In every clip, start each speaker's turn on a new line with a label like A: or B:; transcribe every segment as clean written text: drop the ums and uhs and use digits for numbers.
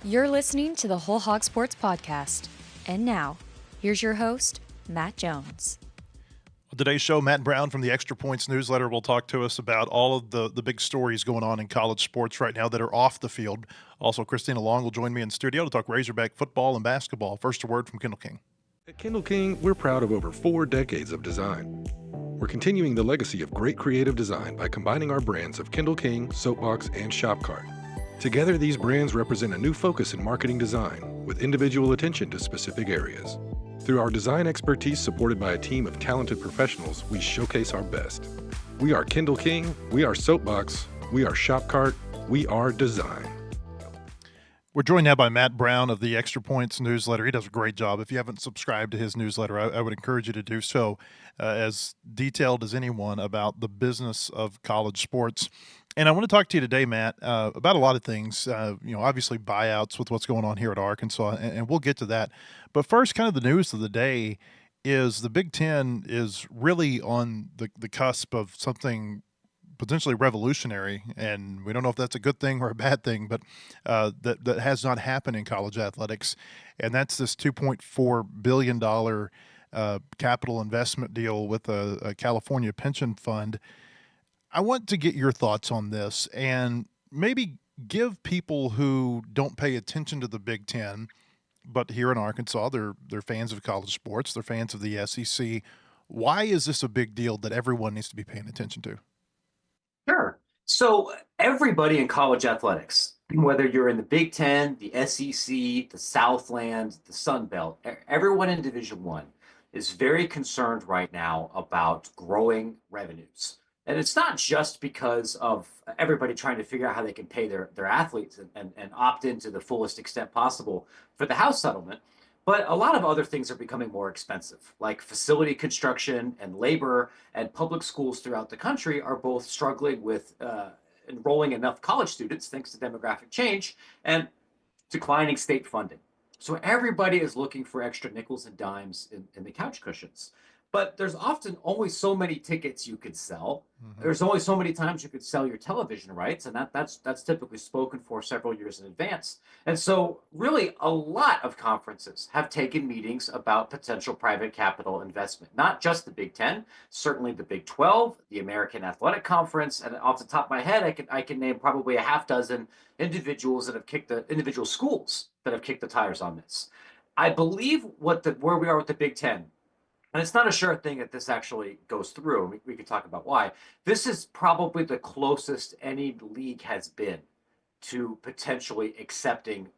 A: You're listening to the Whole Hog Sports Podcast. And now, here's your host, Matt Jones.
B: On today's show, Matt Brown from the Extra Points newsletter will talk to us about all of the big stories going on in college sports right now that are off the field. Also, Christina Long will join me in studio to talk Razorback football and basketball. First, a word from Kendall King.
C: At Kendall King, we're proud of over 4 decades of design. We're continuing the legacy of great creative design by combining our brands of Kendall King, Soapbox, and Shopcart. Together, these brands represent a new focus in marketing design, with individual attention to specific areas. Through our design expertise supported by a team of talented professionals, we showcase our best. We are Kendall King, we are Soapbox, we are Shopcart, we are design.
B: We're joined now by Matt Brown of the Extra Points newsletter. He does a great job. If you haven't subscribed to his newsletter, I would encourage you to do so, as detailed as anyone about the business of college sports. And I want to talk to you today, Matt, about a lot of things. Obviously buyouts with what's going on here at Arkansas, and we'll get to that. But first, kind of the news of the day is the Big Ten is really on the cusp of something potentially revolutionary, and we don't know if that's a good thing or a bad thing, but that has not happened in college athletics, and that's this $2.4 billion capital investment deal with a California pension fund. I want to get your thoughts on this and maybe give people who don't pay attention to the Big Ten, but here in Arkansas, they're fans of college sports, they're fans of the SEC. Why is this a big deal that everyone needs to be paying attention to?
D: Sure. So everybody in college athletics, whether you're in the Big Ten, the SEC, the Southland, the Sun Belt, everyone in Division One is very concerned right now about growing revenues. And it's not just because of everybody trying to figure out how they can pay their athletes and opt in to the fullest extent possible for the house settlement. But a lot of other things are becoming more expensive, like facility construction and labor, and public schools throughout the country are both struggling with enrolling enough college students, thanks to demographic change, and declining state funding. So everybody is looking for extra nickels and dimes in the couch cushions. But there's often only so many tickets you could sell. There's only so many times you could sell your television rights, and that's typically spoken for several years in advance. And so really a lot of conferences have taken meetings about potential private capital investment, not just the Big Ten, certainly the Big 12, the American Athletic Conference, and off the top of my head, I can name probably a half dozen individuals that have kicked the individual schools that have kicked the tires on this. I believe where we are with the Big Ten, and it's not a sure thing that this actually goes through. We could talk about why. This is probably the closest any league has been to potentially accepting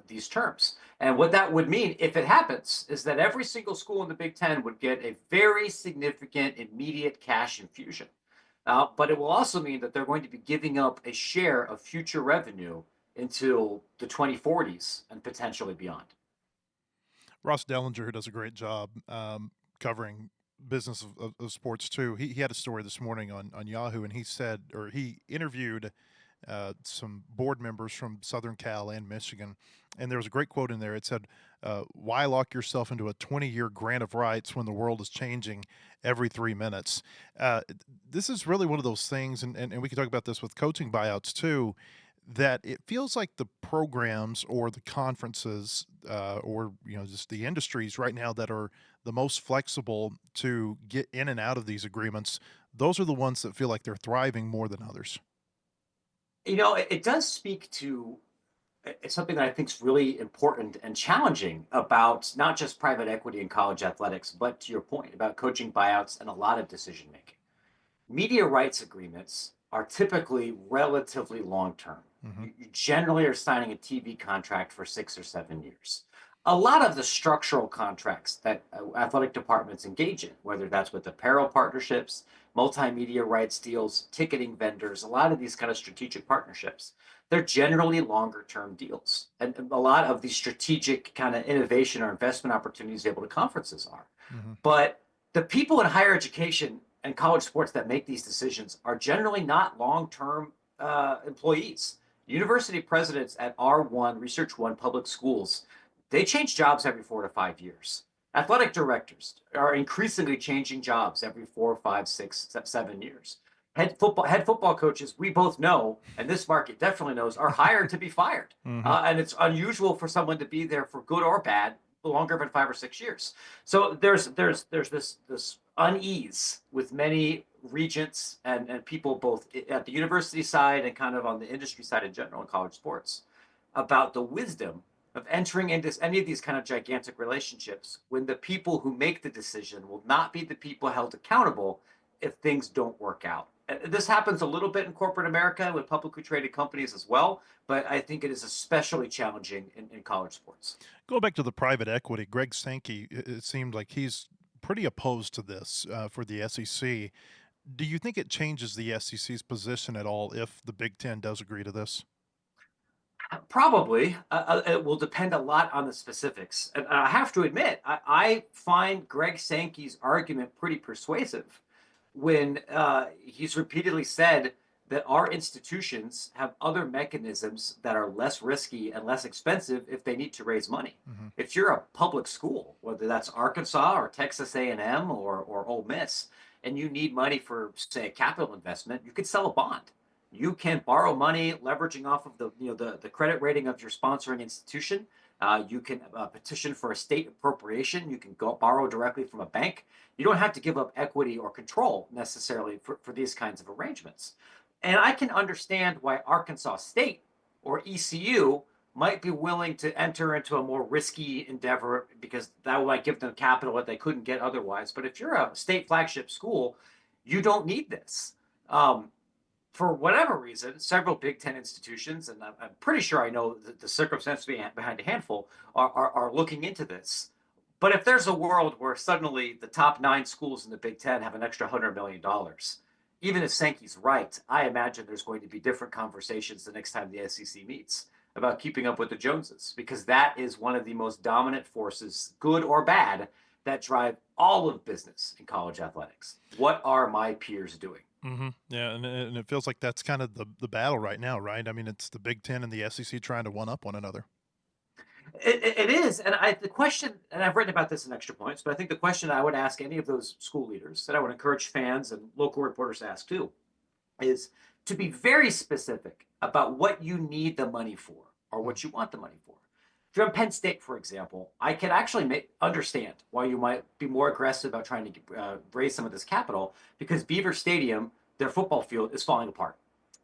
D: these terms. And what that would mean, if it happens, is that every single school in the Big Ten would get a very significant immediate cash infusion. But it will also mean that they're going to be giving up a share of future revenue until the 2040s and potentially beyond.
B: Ross Dellinger, who does a great job covering business of sports too, he had a story this morning on Yahoo, and he said, or he interviewed some board members from Southern Cal and Michigan, and there was a great quote in there. It said, why lock yourself into a 20-year grant of rights when the world is changing every 3 minutes? This is really one of those things, and we can talk about this with coaching buyouts too, that it feels like the programs or the conferences or just the industries right now that are the most flexible to get in and out of these agreements, those are the ones that feel like they're thriving more than others.
D: It does speak to it's something that I think is really important and challenging about not just private equity in college athletics, but to your point about coaching buyouts and a lot of decision making. Media rights agreements are typically relatively long term.
B: Mm-hmm.
D: You generally are signing a TV contract for 6 or 7 years. A lot of the structural contracts that athletic departments engage in, whether that's with apparel partnerships, multimedia rights deals, ticketing vendors, a lot of these kind of strategic partnerships, they're generally longer term deals. And a lot of these strategic kind of innovation or investment opportunities able to conferences are.
B: Mm-hmm.
D: But the people in higher education and college sports that make these decisions are generally not long-term employees. University presidents at R1, Research One public schools, they change jobs every 4 to 5 years. Athletic directors are increasingly changing jobs every 4, 5, 6, 7 years. Head football coaches, we both know, and this market definitely knows, are hired to be fired.
B: Hmm.
D: And it's unusual for someone to be there for good or bad longer than 5 or 6 years. So there's this unease with many regents and people both at the university side and kind of on the industry side in general in college sports about the wisdom of entering into any of these kind of gigantic relationships when the people who make the decision will not be the people held accountable if things don't work out. This happens a little bit in corporate America with publicly traded companies as well, but I think it is especially challenging in college sports.
B: Go back to the private equity. Greg Sankey, it seemed like he's pretty opposed to this for the SEC. Do you think it changes the SEC's position at all if the Big Ten does agree to this?
D: Probably. It will depend a lot on the specifics. And I have to admit, I find Greg Sankey's argument pretty persuasive when he's repeatedly said that our institutions have other mechanisms that are less risky and less expensive if they need to raise money.
B: Hmm.
D: If you're a public school, whether that's Arkansas or Texas A&M or Ole Miss, and you need money for, say, a capital investment, you could sell a bond. You can borrow money leveraging off of the credit rating of your sponsoring institution. You can petition for a state appropriation. You can go borrow directly from a bank. You don't have to give up equity or control necessarily for these kinds of arrangements. And I can understand why Arkansas State or ECU might be willing to enter into a more risky endeavor because that might give them capital that they couldn't get otherwise. But if you're a state flagship school, you don't need this. Um, for whatever reason, several Big Ten institutions, and I'm pretty sure I know the circumstances behind a handful, are looking into this. But if there's a world where suddenly the top 9 schools in the Big Ten have an extra $100 million, even if Sankey's right, I imagine there's going to be different conversations the next time the SEC meets about keeping up with the Joneses, because that is one of the most dominant forces, good or bad, that drive all of business in college athletics. What are my peers doing?
B: Yeah, and it feels like that's kind of the battle right now, right? I mean, it's the Big Ten and the SEC trying to one up one another.
D: It is, and the question, and I've written about this in Extra Points, but I think the question I would ask any of those school leaders, that I would encourage fans and local reporters to ask too, is to be very specific about what you need the money for or what you want the money for. If you're in Penn State, for example, I can actually understand why you might be more aggressive about trying to raise some of this capital, because Beaver Stadium, their football field, is falling apart.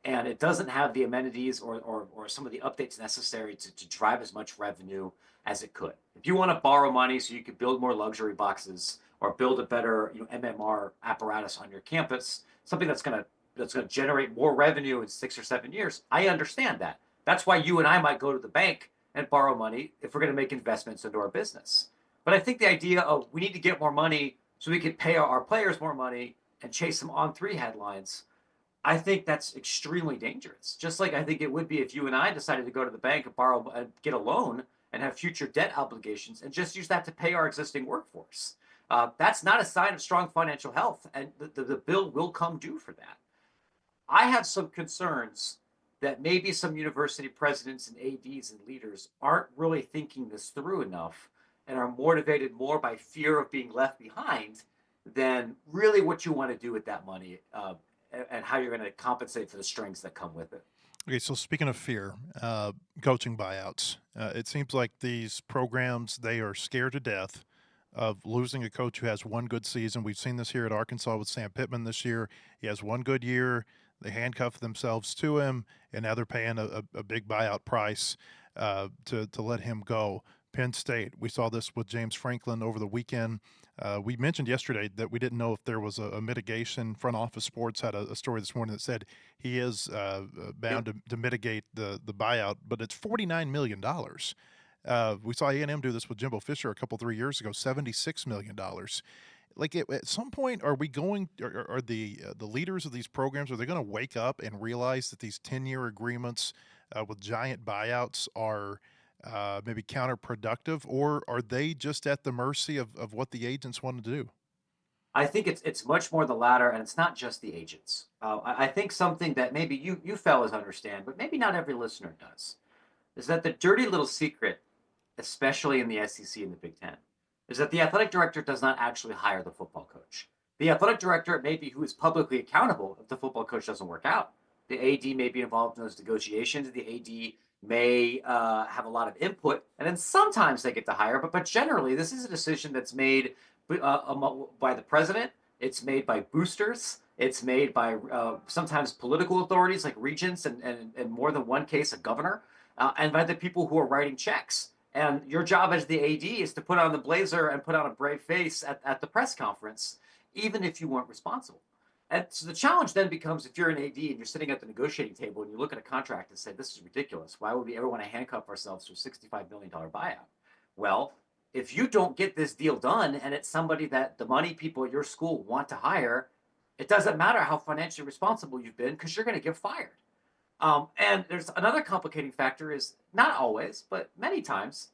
D: And it doesn't have the amenities or some of the updates necessary to drive as much revenue as it could. If you want to borrow money so you could build more luxury boxes or build a better MMR apparatus on your campus, something that's going to generate more revenue in 6 or 7 years, I understand that. That's why you and I might go to the bank and borrow money if we're going to make investments into our business. But I think the idea of we need to get more money so we can pay our players more money and chase some on-3 headlines, I think that's extremely dangerous. Just like I think it would be if you and I decided to go to the bank and borrow and get a loan and have future debt obligations and just use that to pay our existing workforce. That's not a sign of strong financial health, and the bill will come due for that. I have some concerns that maybe some university presidents and ADs and leaders aren't really thinking this through enough and are motivated more by fear of being left behind than really what you want to do with that money, and how you're going to compensate for the strings that come with it.
B: Okay, so speaking of fear, coaching buyouts, it seems like these programs, they are scared to death of losing a coach who has one good season. We've seen this here at Arkansas with Sam Pittman this year. He has one good year. They handcuff themselves to him, and now they're paying a big buyout price to let him go. Penn State, we saw this with James Franklin over the weekend. We mentioned yesterday that we didn't know if there was a mitigation. Front Office Sports had a story this morning that said he is bound to mitigate the buyout, but it's $49 million. We saw A&M do this with Jimbo Fisher a couple 3 years ago, $76 million. Like at some point, are we going? Are the leaders of these programs, are they going to wake up and realize that these 10-year agreements with giant buyouts are maybe counterproductive, or are they just at the mercy of what the agents want to do?
D: I think it's much more the latter, and it's not just the agents. I think something that maybe you fellas understand, but maybe not every listener does, is that the dirty little secret, especially in the SEC and the Big Ten, is that the athletic director does not actually hire the football coach. The athletic director may be who is publicly accountable if the football coach doesn't work out. The AD may be involved in those negotiations. The AD may have a lot of input, and then sometimes they get to hire. But generally, this is a decision that's made by the president. It's made by boosters. It's made by sometimes political authorities like regents, and more than one case, a governor, and by the people who are writing checks. And your job as the AD is to put on the blazer and put on a brave face at the press conference, even if you weren't responsible. And so the challenge then becomes, if you're an AD and you're sitting at the negotiating table and you look at a contract and say, this is ridiculous. Why would we ever want to handcuff ourselves to a $65 million buyout? Well, if you don't get this deal done and it's somebody that the money people at your school want to hire, it doesn't matter how financially responsible you've been, because you're going to get fired. And there's another complicating factor is, not always, but many times,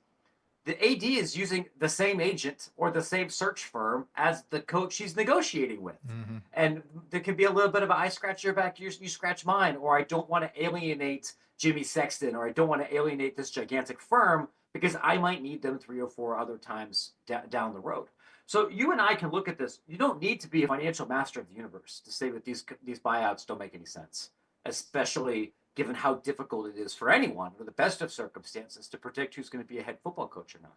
D: the AD is using the same agent or the same search firm as the coach he's negotiating with.
B: Mm-hmm.
D: And there can be a little bit of a, I scratch your back, you scratch mine, or I don't want to alienate Jimmy Sexton, or I don't want to alienate this gigantic firm because I might need them 3 or 4 other times down the road. So you and I can look at this. You don't need to be a financial master of the universe to say that these buyouts don't make any sense, especially given how difficult it is for anyone, with the best of circumstances, to predict who's going to be a head football coach or not.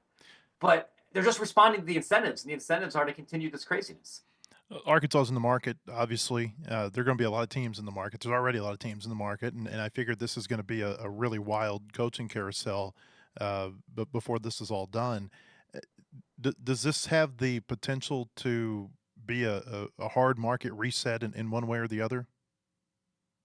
D: But they're just responding to the incentives, and the incentives are to continue this craziness.
B: Arkansas is in the market, obviously. There are going to be a lot of teams in the market. There's already a lot of teams in the market, and I figured this is going to be a really wild coaching carousel but before this is all done. Does this have the potential to be a hard market reset in one way or the other?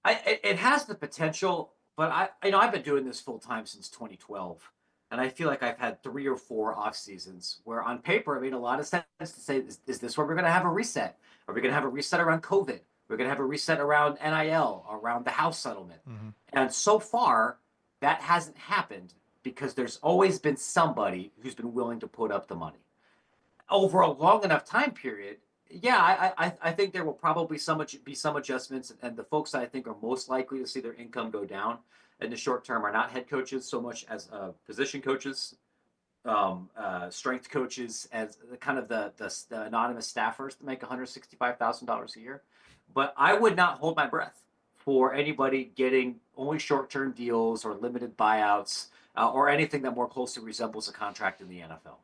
D: It has the potential, but I've been doing this full time since 2012, and I feel like I've had 3 or 4 off seasons where on paper it made a lot of sense to say, is this where we're going to have a reset? Are we going to have a reset around COVID? We're going to have a reset around NIL, around the house settlement.
B: Mm-hmm.
D: And so far, that hasn't happened because there's always been somebody who's been willing to put up the money over a long enough time period. Yeah, I think there will probably be some adjustments, and the folks that I think are most likely to see their income go down in the short term are not head coaches so much as position coaches, strength coaches, as kind of the anonymous staffers that make $165,000 a year. But I would not hold my breath for anybody getting only short-term deals or limited buyouts or anything that more closely resembles a contract in the NFL.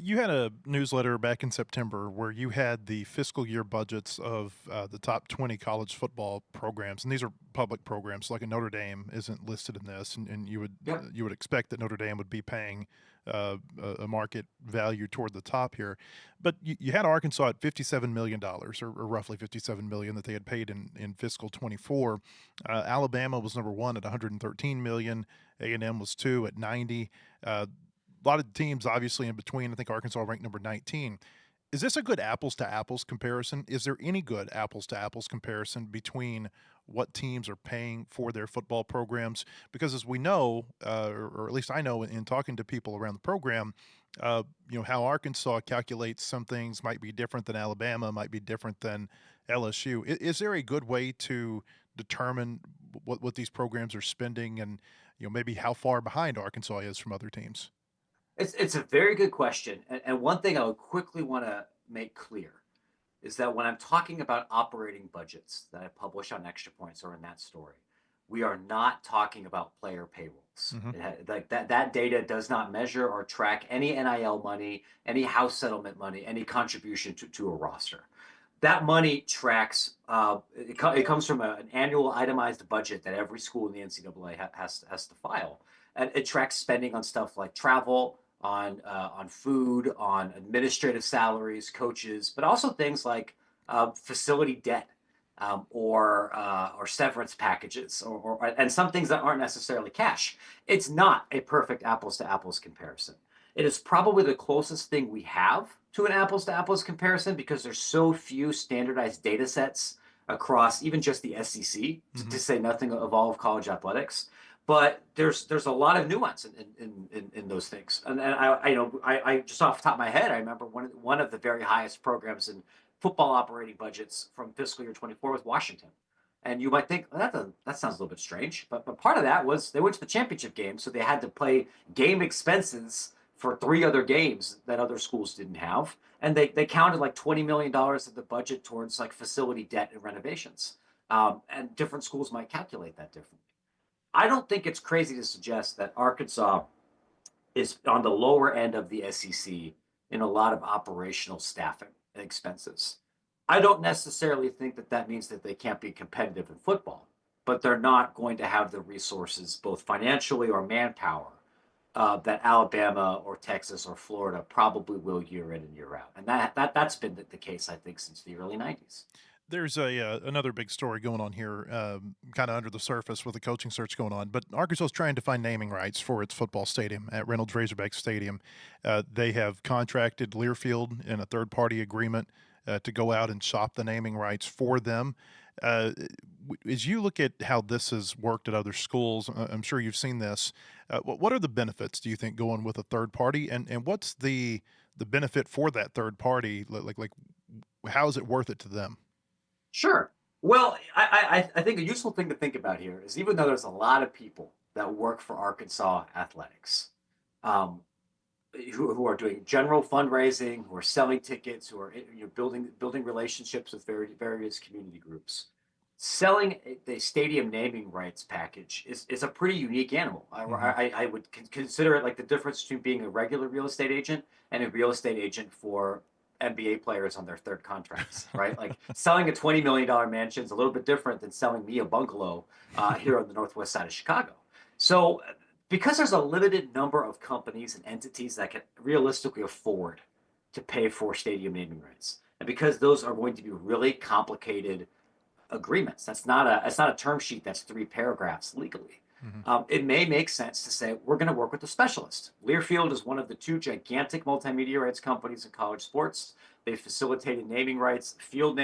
B: You had a newsletter back in September where you had the fiscal year budgets of the top 20 college football programs, and these are public programs. Like a Notre Dame isn't listed in this, and you would expect that Notre Dame would be paying a market value toward the top here. But you had Arkansas at $57 million, or roughly $57 million that they had paid in fiscal 24. Alabama was number 1 at $113 million. A&M was 2 at 90. A lot of teams obviously in between. I think Arkansas ranked number 19. Is this a good apples to apples comparison? Is there any good apples to apples comparison between what teams are paying for their football programs? Because as we know, or at least I know in talking to people around the program, how Arkansas calculates some things might be different than Alabama, might be different than LSU. Is there a good way to determine what these programs are spending, and maybe how far behind Arkansas is from other teams?
D: It's a very good question. And one thing I would quickly want to make clear is that when I'm talking about operating budgets that I publish on Extra Points or in that story, we are not talking about player payrolls.
B: Mm-hmm.
D: Like that data does not measure or track any NIL money, any house settlement money, any contribution to a roster. That money tracks, it comes from an annual itemized budget that every school in the NCAA has to file. And it tracks spending on stuff like travel, on food, on administrative salaries, coaches, but also things like facility debt, or severance packages, and some things that aren't necessarily cash. It's not a perfect apples to apples comparison. It is probably the closest thing we have to an apples to apples comparison because there's so few standardized data sets across even just the SEC,
B: Mm-hmm.
D: to say nothing of all of college athletics. But there's a lot of nuance in those things, and I just off the top of my head, I remember one of the very highest programs in football operating budgets from fiscal year 24 was Washington, and you might think, well, that sounds a little bit strange, but part of that was they went to the championship game, so they had to pay game expenses for 3 other games that other schools didn't have. And they counted like $20 million of the budget towards like facility debt and renovations. And different schools might calculate that differently. I don't think it's crazy to suggest that Arkansas is on the lower end of the SEC in a lot of operational staffing expenses. I don't necessarily think that that means that they can't be competitive in football, but they're not going to have the resources, both financially or manpower, that Alabama or Texas or Florida probably will year in and year out. And that's been the case, I think, since the early 90s.
B: There's another big story going on here, kind of under the surface with the coaching search going on. But Arkansas is trying to find naming rights for its football stadium at Reynolds Razorback Stadium. They have contracted Learfield in a third-party agreement to go out and shop the naming rights for them. As you look at how this has worked at other schools, I'm sure you've seen this. What are the benefits, do you think, going with a third party, and what's the benefit for that third party? Like how is it worth it to them?
D: Sure. Well, I think a useful thing to think about here is even though there's a lot of people that work for Arkansas athletics, um, who are doing general fundraising, who are selling tickets, who are building relationships with various community groups. Selling the stadium naming rights package is a pretty unique animal.
B: Hmm.
D: I would consider it like the difference between being a regular real estate agent and a real estate agent for NBA players on their third contracts, right? Like selling a $20 million mansion is a little bit different than selling me a bungalow here on the northwest side of Chicago. So because there's a limited number of companies and entities that can realistically afford to pay for stadium naming rights, and because those are going to be really complicated agreements, that's not a term sheet that's 3 paragraphs legally.
B: Hmm.
D: It may make sense to say we're going to work with a specialist. Learfield is one of the 2 gigantic multimedia rights companies in college sports. They facilitated naming rights, field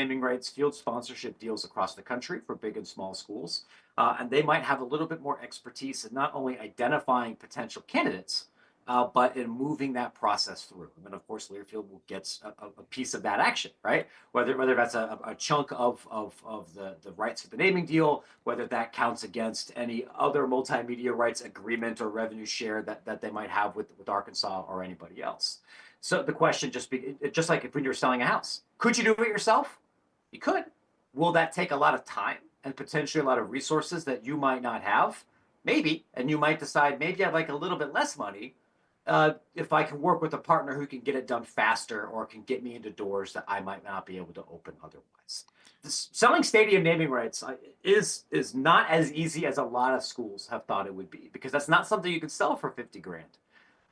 D: sponsorship deals across the country for big and small schools. And they might have a little bit more expertise in not only identifying potential candidates, but in moving that process through. And of course, Learfield will get a piece of that action, right? Whether that's a chunk of the rights for the naming deal, whether that counts against any other multimedia rights agreement or revenue share that they might have with Arkansas or anybody else. So the question just like if when you're selling a house, could you do it yourself? You could. Will that take a lot of time and potentially a lot of resources that you might not have? Maybe. And you might decide maybe I'd like a little bit less money if I can work with a partner who can get it done faster or can get me into doors that I might not be able to open otherwise. Selling stadium naming rights is not as easy as a lot of schools have thought it would be, because that's not something you can sell for 50 grand.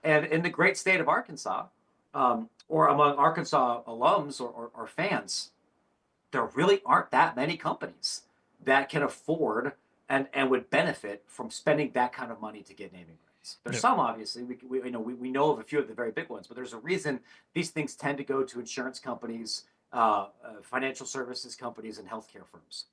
D: And in the great state of Arkansas, or among Arkansas alums or fans, there really aren't that many companies that can afford and would benefit from spending that kind of money to get naming rights. There's
B: Yeah.
D: some, obviously, we know of a few of the very big ones, but there's a reason these things tend to go to insurance companies, financial services companies, and healthcare firms.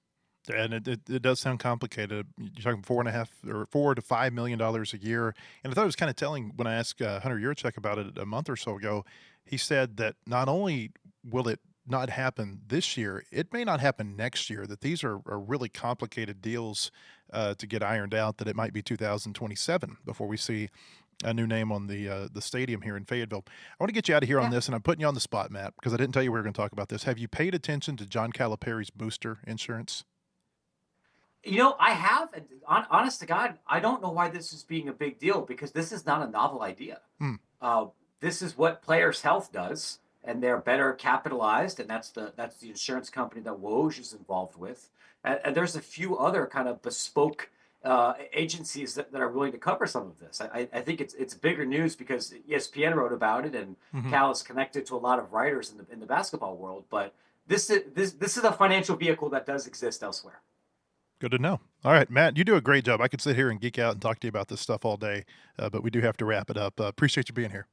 B: And it does sound complicated. You're talking 4 to 5 million dollars a year. And I thought it was kind of telling when I asked Hunter Yurchek about it a month or so ago. He said that not only will it not happen this year, it may not happen next year, that these are really complicated deals to get ironed out, that it might be 2027 before we see a new name on the stadium here in Fayetteville. I want to get you out of here on
D: Yeah.
B: this, and I'm putting you on the spot, Matt, because I didn't tell you we were going to talk about this. Have you paid attention to John Calipari's booster insurance?
D: I have, and honest to God, I don't know why this is being a big deal, because this is not a novel idea.
B: Hmm.
D: Uh, this is what Players Health does, and they're better capitalized, and that's the insurance company that Woj is involved with. And there's a few other kind of bespoke agencies that are willing to cover some of this. I think it's bigger news because ESPN wrote about it, and
B: Hmm.
D: Cal is connected to a lot of writers in the basketball world. But this is a financial vehicle that does exist elsewhere.
B: Good to know. All right, Matt, you do a great job. I could sit here and geek out and talk to you about this stuff all day, but we do have to wrap it up. Appreciate you being here.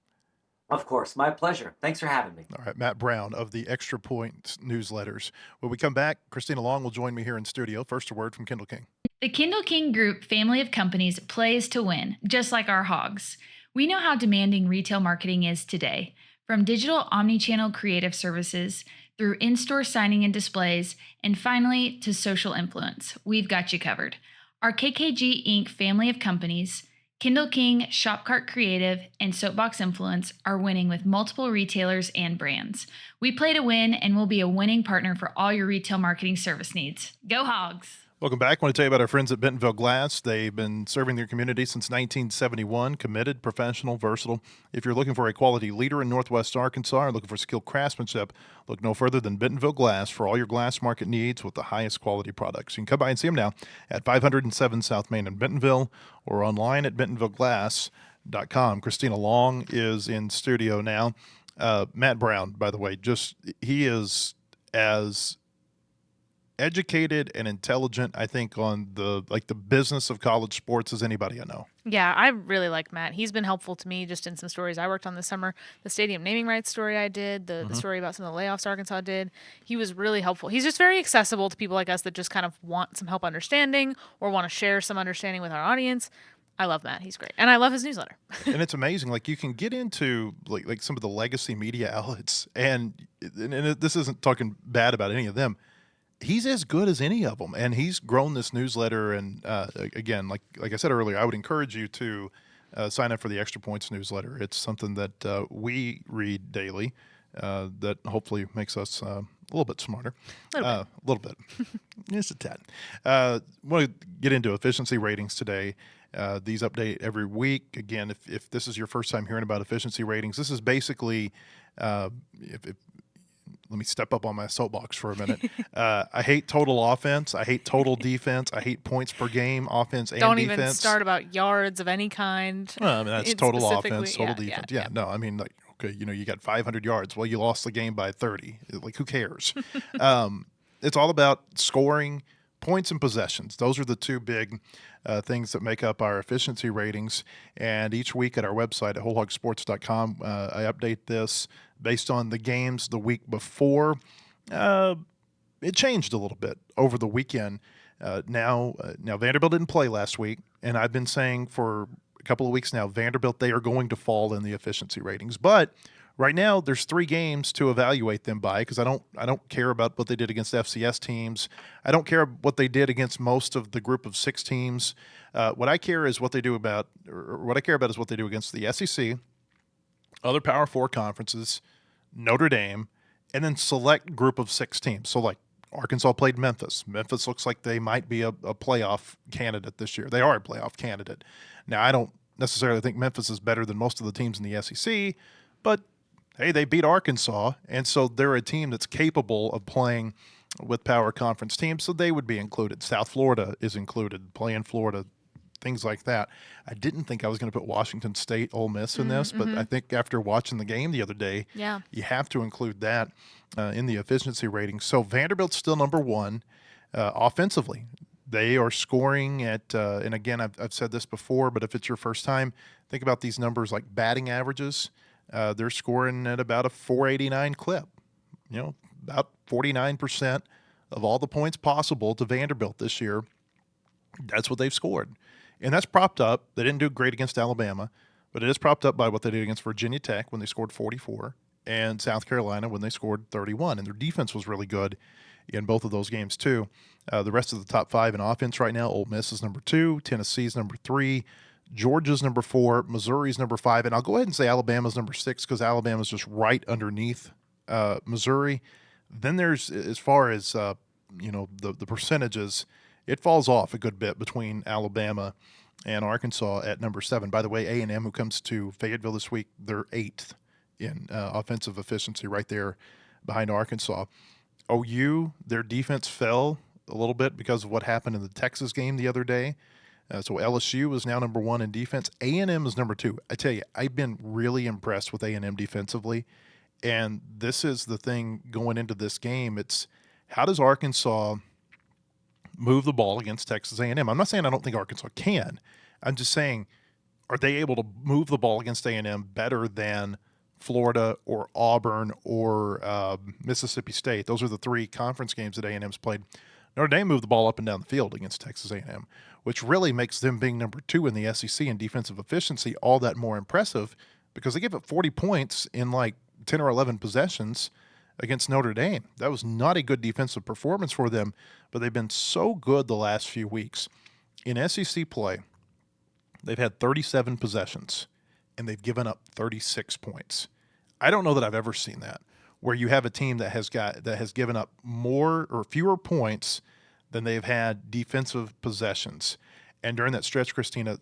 D: Of course, my pleasure. Thanks for having me.
B: All right, Matt Brown of the Extra Points newsletters. When we come back, Christina Long will join me here in studio. First, a word from Kendall King.
E: The Kindle King Group family of companies plays to win, just like our hogs. We know how demanding retail marketing is today. From digital omnichannel creative services, through in-store signing and displays, and finally to social influence, we've got you covered. Our KKG Inc. family of companies Kindle King, Shopcart Creative, and Soapbox Influence are winning with multiple retailers and brands. We play to win and will be a winning partner for all your retail marketing service needs. Go Hogs!
B: Welcome back. I want to tell you about our friends at Bentonville Glass. They've been serving their community since 1971. Committed, professional, versatile. If you're looking for a quality leader in Northwest Arkansas or looking for skilled craftsmanship, look no further than Bentonville Glass for all your glass market needs with the highest quality products. You can come by and see them now at 507 South Main in Bentonville or online at bentonvilleglass.com. Christina Long is in studio now. Matt Brown, by the way, he is as educated and intelligent, I think, on the business of college sports as anybody I know.
F: Yeah, I really like Matt. He's been helpful to me just in some stories I worked on this summer. The stadium naming rights story I did, the story about some of the layoffs Arkansas did. He was really helpful. He's just very accessible to people like us that just kind of want some help understanding or want to share some understanding with our audience. I love Matt. He's great. And I love his newsletter.
B: And it's amazing. Like, you can get into like some of the legacy media outlets, and this isn't talking bad about any of them. He's as good as any of them, and he's grown this newsletter. And again, like I said earlier, I would encourage you to sign up for the Extra Points newsletter. It's something that we read daily that hopefully makes us a little bit smarter. A little bit. Just a tad. Want to get into efficiency ratings today. These update every week. Again, if this is your first time hearing about efficiency ratings, this is basically let me step up on my soapbox for a minute. I hate total offense. I hate total defense. I hate points per game, offense and
F: Don't
B: defense.
F: even start about yards of any kind.
B: Well, I mean, that's total offense, total
F: yeah,
B: defense.
F: yeah.
B: No, I mean, like, okay, you got 500 yards. Well, you lost the game by 30. Like, who cares? It's all about scoring, points, and possessions. Those are the two big things that make up our efficiency ratings. And each week at our website at wholehogsports.com, I update this based on the games the week before. It changed a little bit over the weekend. Now Vanderbilt didn't play last week, and I've been saying for a couple of weeks now, Vanderbilt, they are going to fall in the efficiency ratings. But right now, there's 3 games to evaluate them by, because I don't care about what they did against FCS teams. I don't care what they did against most of the group of 6 teams. What I care is what they do about, or what I care about is what they do against the SEC, other Power 4 conferences, Notre Dame, and then select group of 6 teams. So, like, Arkansas played Memphis. Memphis looks like they might be a playoff candidate this year. They are a playoff candidate. Now, I don't necessarily think Memphis is better than most of the teams in the SEC, but hey, they beat Arkansas, and so they're a team that's capable of playing with power conference teams, so they would be included. South Florida is included, playing Florida, things like that. I didn't think I was going to put Washington State, Ole Miss in this, but I think after watching the game the other day, you have to include that in the efficiency rating. So Vanderbilt's still number 1 offensively. They are scoring at, and again, I've said this before, but if it's your first time, think about these numbers like batting averages. They're scoring at about a 489 clip. About 49% of all the points possible to Vanderbilt this year. That's what they've scored. And that's propped up. They didn't do great against Alabama, but it is propped up by what they did against Virginia Tech when they scored 44 and South Carolina when they scored 31. And their defense was really good in both of those games too. The rest of the top 5 in offense right now, Ole Miss is number 2, Tennessee's number 3, Georgia's number 4, Missouri's number 5, and I'll go ahead and say Alabama's number 6 because Alabama's just right underneath Missouri. Then there's, as far as the percentages, it falls off a good bit between Alabama and Arkansas at number 7. By the way, A&M, who comes to Fayetteville this week, they're 8th in offensive efficiency, right there behind Arkansas. OU, their defense fell a little bit because of what happened in the Texas game the other day. So LSU is now number 1 in defense. A&M is number 2. I tell you, I've been really impressed with A&M defensively. And this is the thing going into this game. It's how does Arkansas move the ball against Texas A&M? I'm not saying I don't think Arkansas can. I'm just saying, are they able to move the ball against A&M better than Florida or Auburn or Mississippi State? Those are the 3 conference games that A&M's played. Notre Dame moved the ball up and down the field against Texas A&M, which really makes them being number 2 in the SEC in defensive efficiency all that more impressive because they gave up 40 points in like 10 or 11 possessions against Notre Dame. That was not a good defensive performance for them, but they've been so good the last few weeks. In SEC play, They've had 37 possessions, and they've given up 36 points. I don't know that I've ever seen that, where you have a team that has given up more or fewer points than they've had defensive possessions. And during that stretch, Christina,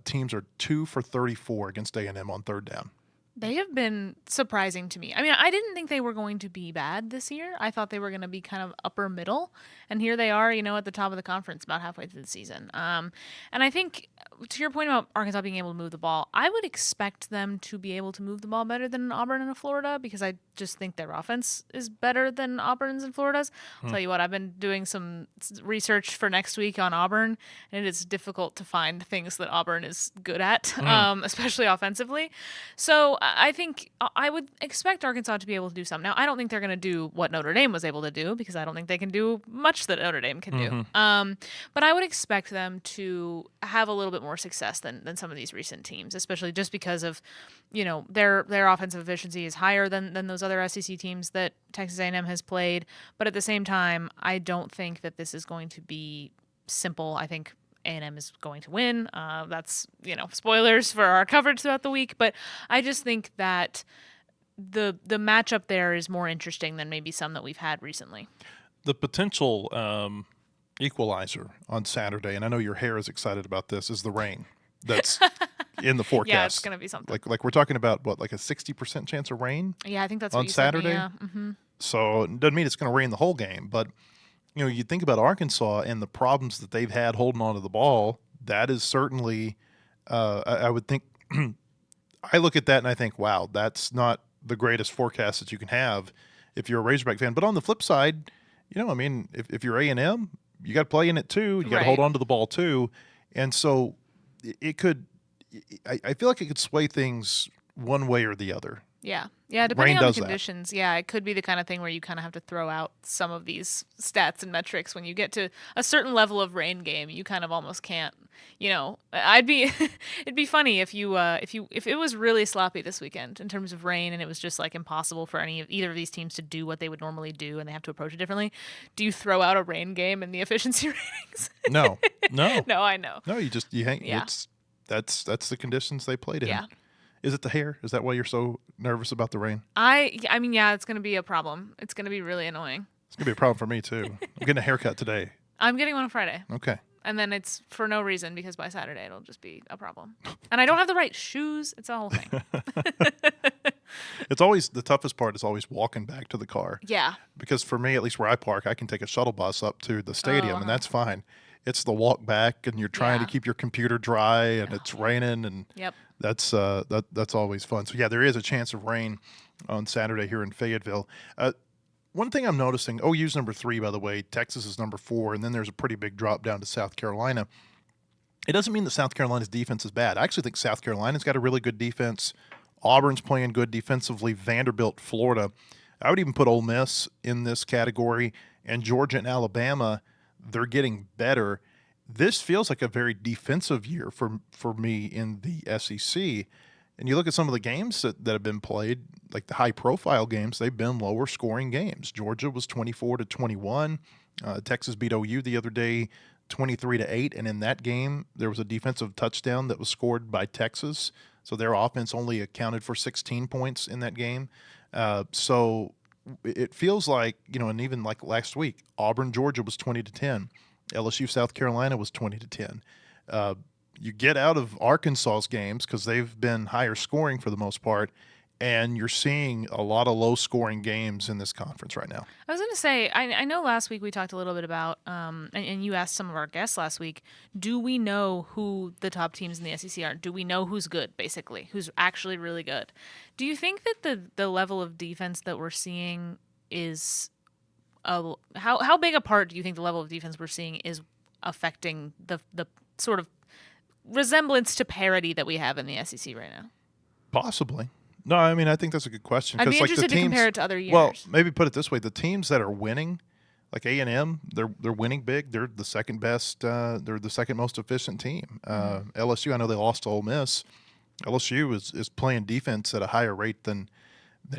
B: teams are 2 for 34 against A&M on third down.
F: They have been surprising to me. I mean, I didn't think they were going to be bad this year. I thought they were going to be kind of upper middle. And here they are, at the top of the conference about halfway through the season. And I think, to your point about Arkansas being able to move the ball, I would expect them to be able to move the ball better than Auburn and Florida, because I just think their offense is better than Auburn's and Florida's. I'll tell you what, I've been doing some research for next week on Auburn, and it is difficult to find things that Auburn is good at, especially offensively. So I think I would expect Arkansas to be able to do something. Now, I don't think they're going to do what Notre Dame was able to do, because I don't think they can do much that Notre Dame can do. But I would expect them to have a little bit more success than some of these recent teams, especially just because of, their offensive efficiency is higher than those other SEC teams that Texas A&M has played. But at the same time, I don't think that this is going to be simple. I think A&M is going to win. That's, spoilers for our coverage throughout the week. But I just think that the matchup there is more interesting than maybe some that we've had recently.
B: The potential equalizer on Saturday, and I know your hair is excited about this, is the rain that's in the forecast.
F: Yeah, it's going to be something.
B: Like we're talking about, what, like a 60% chance of rain?
F: Yeah, I think that's
B: on
F: what you said to me,
B: Saturday.
F: yeah. Mm-hmm.
B: So it doesn't mean it's going to rain the whole game, but you think about Arkansas and the problems that they've had holding on to the ball. That is certainly, I would think, I look at that and I think, wow, that's not the greatest forecast that you can have if you're a Razorback fan. But on the flip side, if you're A&M, you got to play in it too. You got to hold on to the ball too. And so it could, I feel like it could sway things one way or the other.
F: Yeah, depending on the conditions. Yeah, it could be the kind of thing where you kind of have to throw out some of these stats and metrics when you get to a certain level of rain game. You kind of almost can't. It'd be funny if it was really sloppy this weekend in terms of rain, and it was just like impossible for either of these teams to do what they would normally do, and they have to approach it differently. Do you throw out a rain game in the efficiency ratings?
B: No.
F: No, I know.
B: No, you hang. Yeah. That's the conditions they played in.
F: Yeah.
B: Is it the hair? Is that why you're so nervous about the rain?
F: I mean, yeah, it's going to be a problem. It's going to be really annoying.
B: It's going to be a problem for me, too. I'm getting a haircut today.
F: I'm getting one on Friday.
B: Okay.
F: And then it's for no reason, because by Saturday it'll just be a problem. And I don't have the right shoes. It's a whole thing.
B: It's always, the toughest part is always walking back to the car.
F: Yeah.
B: Because for me, at least where I park, I can take a shuttle bus up to the stadium, and that's fine. It's the walk back, and you're trying to keep your computer dry, and it's raining, and that's always fun. So, yeah, there is a chance of rain on Saturday here in Fayetteville. One thing I'm noticing, OU's number 3, by the way, Texas is number 4, and then there's a pretty big drop down to South Carolina. It doesn't mean that South Carolina's defense is bad. I actually think South Carolina's got a really good defense. Auburn's playing good defensively. Vanderbilt, Florida. I would even put Ole Miss in this category, and Georgia and Alabama, they're getting better. This feels like a very defensive year for me in the SEC. And you look at some of the games that have been played, like the high-profile games, they've been lower-scoring games. Georgia was 24-21. Texas beat OU the other day 23-8, and in that game, there was a defensive touchdown that was scored by Texas. So their offense only accounted for 16 points in that game. So it feels like, and even like last week, Auburn, Georgia was 20-10. LSU, South Carolina was 20-10. You get out of Arkansas's games because they've been higher scoring for the most part, and you're seeing a lot of low-scoring games in this conference right now.
F: I was going to say, I know last week we talked a little bit about, and you asked some of our guests last week, do we know who the top teams in the SEC are? Do we know who's good, basically, who's actually really good? Do you think that the level of defense that we're seeing is how big a part do you think the level of defense we're seeing is affecting the sort of resemblance to parity that we have in the SEC right now?
B: Possibly. No, I mean, I think that's a good question.
F: I'd be interested to compare it to other years.
B: Well, maybe put it this way: the teams that are winning, like A&M, they're winning big. They're the second best. They're the second most efficient team. LSU, I know they lost to Ole Miss. LSU is playing defense at a higher rate than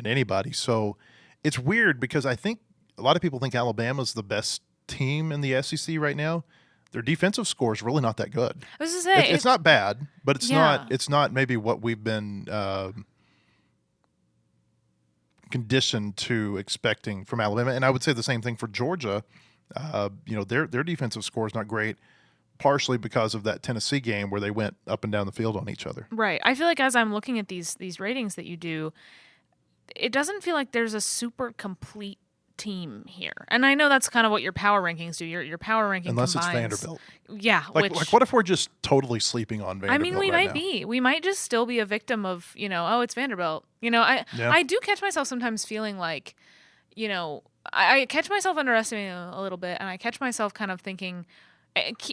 B: anybody. So it's weird because I think a lot of people think Alabama's the best team in the SEC right now. their defensive score is really not that good.
F: I was just say
B: It's not bad, but it's
F: Yeah.
B: not maybe what we've been conditioned to expecting from Alabama. And I would say the same thing for Georgia. Their defensive score is not great, partially because of that Tennessee game where they went up and down the field on each other.
F: Right. I feel like as I'm looking at these ratings that you do, it doesn't feel like there's a super complete team here. And I know that's kind of what your power rankings do. Your power ranking
B: Unless
F: combines,
B: it's Vanderbilt.
F: Yeah.
B: Like what if we're just totally sleeping on Vanderbilt?
F: I mean, we
B: right
F: might
B: now?
F: be. We might just still be a victim of, it's Vanderbilt. I do catch myself sometimes feeling like, I catch myself underestimating a little bit, and I catch myself kind of thinking,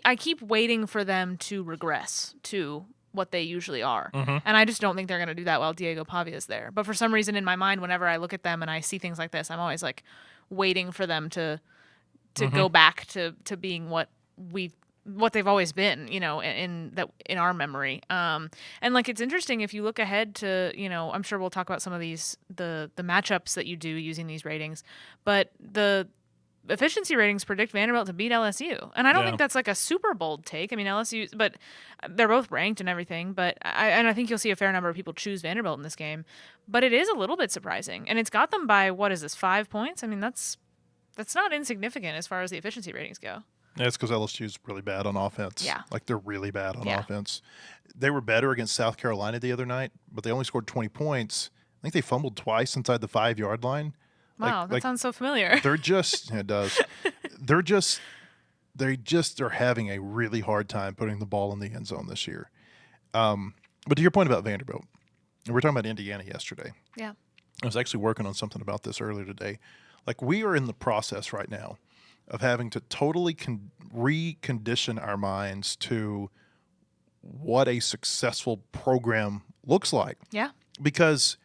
F: I keep waiting for them to regress to what they usually are.
B: Mm-hmm.
F: And I just don't think they're going to do that while Diego Pavia is there. But for some reason in my mind, whenever I look at them and I see things like this, I'm always like waiting for them to go back to being what they've always been, in our memory. And like, it's interesting if you look ahead to, I'm sure we'll talk about some of these, the matchups that you do using these ratings, but the efficiency ratings predict Vanderbilt to beat LSU. And I don't think that's like a super bold take. I mean, LSU, but they're both ranked and everything, but I think you'll see a fair number of people choose Vanderbilt in this game, but it is a little bit surprising. And it's got them by, 5 points? I mean, that's not insignificant as far as the efficiency ratings go.
B: Yeah, it's because LSU's really bad on offense.
F: Yeah.
B: Like, they're really bad on offense. They were better against South Carolina the other night, but they only scored 20 points. I think they fumbled twice inside the 5-yard line.
F: Wow, that sounds so familiar.
B: They're just, it does. They just are having a really hard time putting the ball in the end zone this year. But to your point about Vanderbilt, we were talking about Indiana yesterday.
F: Yeah.
B: I was actually working on something about this earlier today. Like, we are in the process right now of having to totally recondition our minds to what a successful program looks like.
F: Yeah.
B: Because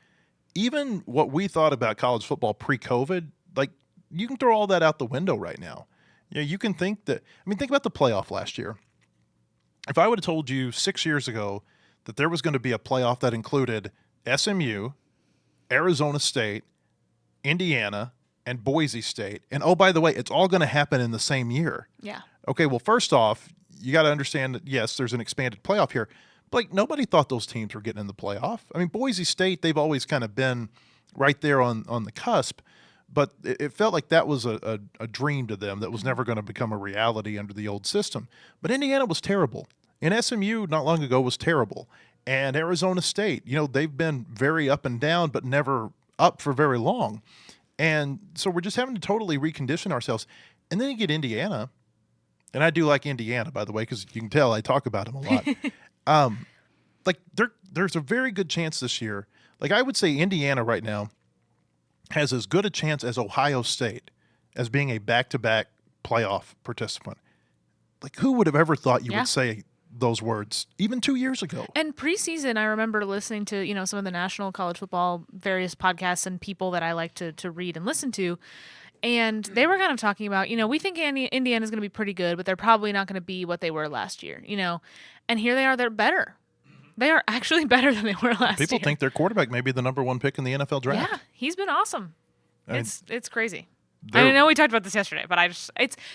B: even what we thought about college football pre-COVID, like, you can throw all that out the window right now. You can think that, think about the playoff last year. If I would have told you 6 years ago that there was going to be a playoff that included SMU, Arizona State, Indiana, and Boise State, and oh, by the way, it's all going to happen in the same year.
F: Yeah.
B: Okay, well, first off, you got to understand that, yes, there's an expanded playoff here. But, like, nobody thought those teams were getting in the playoff. I mean, Boise State, they've always kind of been right there on the cusp, but it felt like that was a dream to them that was never going to become a reality under the old system. But Indiana was terrible. And SMU not long ago was terrible. And Arizona State, they've been very up and down, but never up for very long. And so we're just having to totally recondition ourselves. And then you get Indiana, and I do like Indiana, by the way, because you can tell I talk about them a lot. There's a very good chance this year. Like, I would say Indiana right now has as good a chance as Ohio State as being a back-to-back playoff participant. Like, who would have ever thought you would say those words even 2 years ago?
F: And preseason, I remember listening to, some of the national college football, various podcasts and people that I like to read and listen to. And they were kind of talking about, we think Indiana's going to be pretty good, but they're probably not going to be what they were last year, And here they are, they're better. They are actually better than they were last year.
B: People think their quarterback may be the number one pick in the NFL draft.
F: Yeah, he's been awesome.
B: I mean,
F: it's crazy. I know we talked about this yesterday, but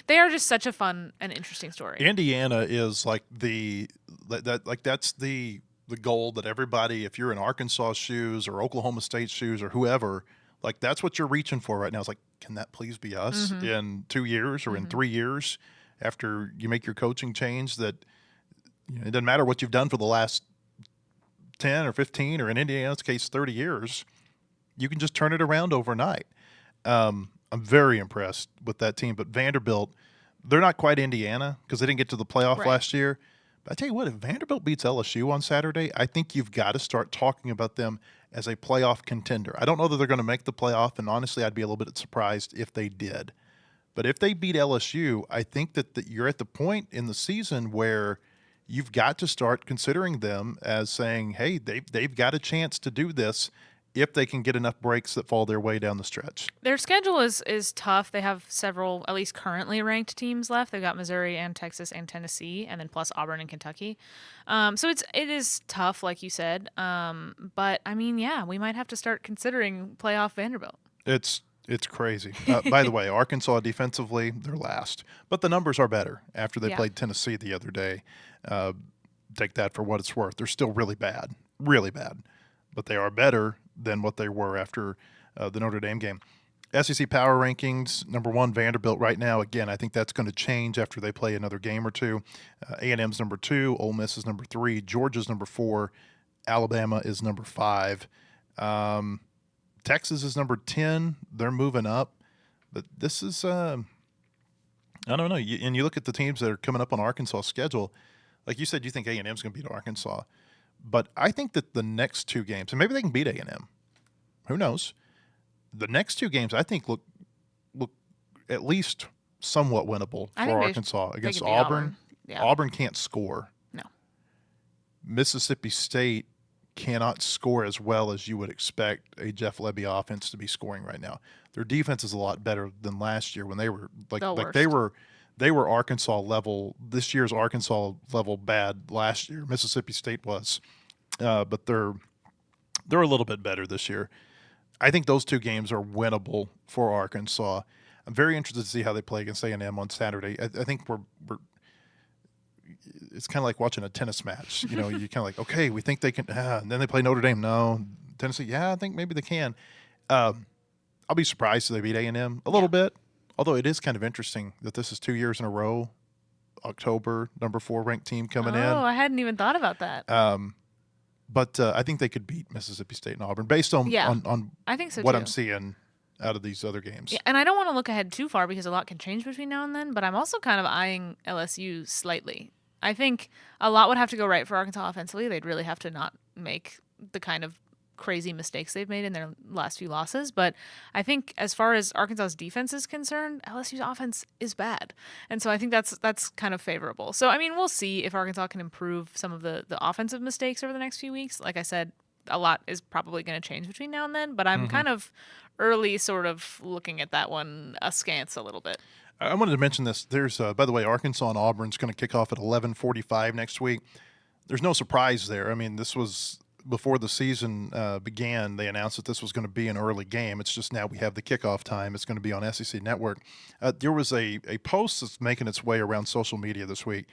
F: they are just such a fun and interesting story.
B: Indiana is like that's the goal that everybody, if you're in Arkansas shoes or Oklahoma State shoes or whoever, like, that's what you're reaching for right now. It's like, can that please be us in 2 years or in 3 years after you make your coaching change? That it doesn't matter what you've done for the last 10 or 15 or in Indiana's case 30 years, you can just turn it around overnight. I'm very impressed with that team. But Vanderbilt, they're not quite Indiana because they didn't get to the playoff last year. But I tell you what, if Vanderbilt beats LSU on Saturday, I think you've got to start talking about them as a playoff contender. I don't know that they're going to make the playoff, and honestly, I'd be a little bit surprised if they did. But if they beat LSU, I think that you're at the point in the season where you've got to start considering them as saying, hey, they've got a chance to do this if they can get enough breaks that fall their way down the stretch.
F: Their schedule is tough. They have several, at least currently ranked teams left. They've got Missouri and Texas and Tennessee, and then plus Auburn and Kentucky. So it is tough, like you said. But I mean, yeah, we might have to start considering playoff Vanderbilt.
B: It's It's crazy. By the way, Arkansas defensively, they're last. But the numbers are better after they played Tennessee the other day. Take that for what it's worth. They're still really bad. Really bad. But they are better than what they were after the Notre Dame game. SEC Power Rankings, number 1, Vanderbilt right now. Again, I think that's going to change after they play another game or two. A&M's number 2. Ole Miss is number 3. Georgia's number 4. Alabama is number 5. Texas is number 10. They're moving up. But this is, I don't know. And you look at the teams that are coming up on Arkansas' schedule. Like you said, you think A&M's going to beat Arkansas. But I think that the next 2 games, and maybe they can beat A&M. Who knows? The next 2 games, I think, look at least somewhat winnable for Arkansas against Auburn.
F: Yeah.
B: Auburn can't score.
F: No.
B: Mississippi State cannot score as well as you would expect a Jeff Lebby offense to be scoring right now. Their defense is a lot better than last year when they were they were Arkansas level. This year's Arkansas level bad last year. Mississippi State was, but they're a little bit better this year. I think those 2 games are winnable for Arkansas. I'm very interested to see how they play against A&M on Saturday. I think we're it's kind of like watching a tennis match. You know, you kind of like, okay, we think they can, and then they play Notre Dame. No, Tennessee, yeah, I think maybe they can. I'll be surprised if they beat A&M a little bit, although it is kind of interesting that this is 2 years in a row. October, number 4 ranked team coming in.
F: Oh, I hadn't even thought about that.
B: But I think they could beat Mississippi State and Auburn based on
F: I think so
B: what
F: too.
B: I'm seeing out of these other games.
F: Yeah, and I don't want to look ahead too far because a lot can change between now and then, but I'm also kind of eyeing LSU slightly. I think a lot would have to go right for Arkansas offensively. They'd really have to not make the kind of crazy mistakes they've made in their last few losses. But I think as far as Arkansas's defense is concerned, LSU's offense is bad. And so I think that's kind of favorable. So, I mean, we'll see if Arkansas can improve some of the offensive mistakes over the next few weeks. Like I said, a lot is probably going to change between now and then, but I'm kind of early sort of looking at that one askance a little bit.
B: I wanted to mention this. There's, by the way, Arkansas and Auburn's going to kick off at 11:45 next week. There's no surprise there. I mean, this was before the season began. They announced that this was going to be an early game. It's just now we have the kickoff time. It's going to be on SEC Network. There was a post that's making its way around social media this week,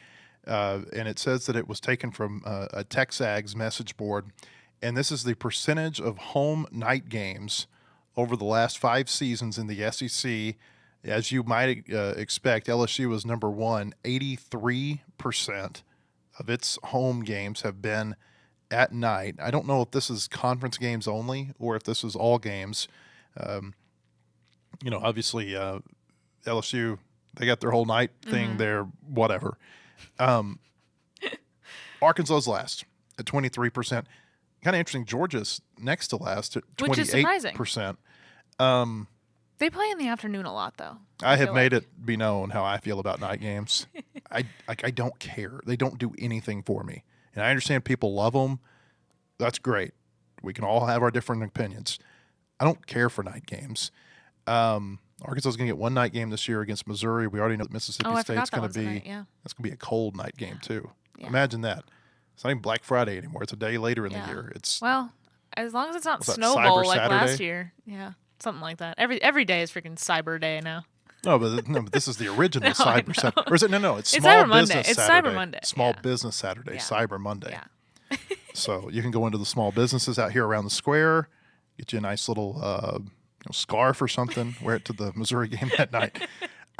B: and it says that it was taken from a Texags message board, and this is the percentage of home night games over the last 5 seasons in the SEC. As you might expect, LSU is number 1. 83% of its home games have been at night. I don't know if this is conference games only or if this is all games. Obviously, LSU, they got their whole night thing there, whatever. Arkansas's last at 23%. Kind of interesting. Georgia's next to last at 28%.
F: Which is surprising. They play in the afternoon a lot, though.
B: I have made it be known how I feel about night games. I don't care. They don't do anything for me. And I understand people love them. That's great. We can all have our different opinions. I don't care for night games. Arkansas is going to get one night game this year against Missouri. We already know that Mississippi State's going to be that's going to be a cold night game too. Yeah. Imagine that. It's not even Black Friday anymore. It's a day later in the year. It's
F: as long as it's not snowball like last year. Yeah. Something like that. Every day is freaking Cyber Day now.
B: No, but this is the original Cyber Saturday. Or is it? No, it's
F: It's
B: Small
F: Cyber
B: Business
F: Monday. It's
B: Saturday.
F: Cyber Monday.
B: Small Business Saturday,
F: Yeah.
B: Cyber Monday.
F: Yeah.
B: So you can go into the small businesses out here around the square, get you a nice little scarf or something, wear it to the Missouri game that night.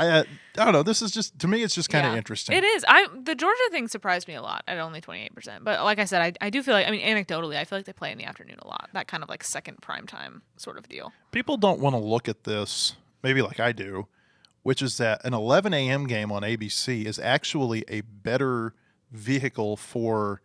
B: I don't know. This is just, to me, it's just kind of interesting.
F: It is. The Georgia thing surprised me a lot at only 28%. But like I said, I do feel like, anecdotally, I feel like they play in the afternoon a lot. That kind of like second primetime sort of deal.
B: People don't want to look at this, maybe like I do, which is that an 11 a.m. game on ABC is actually a better vehicle for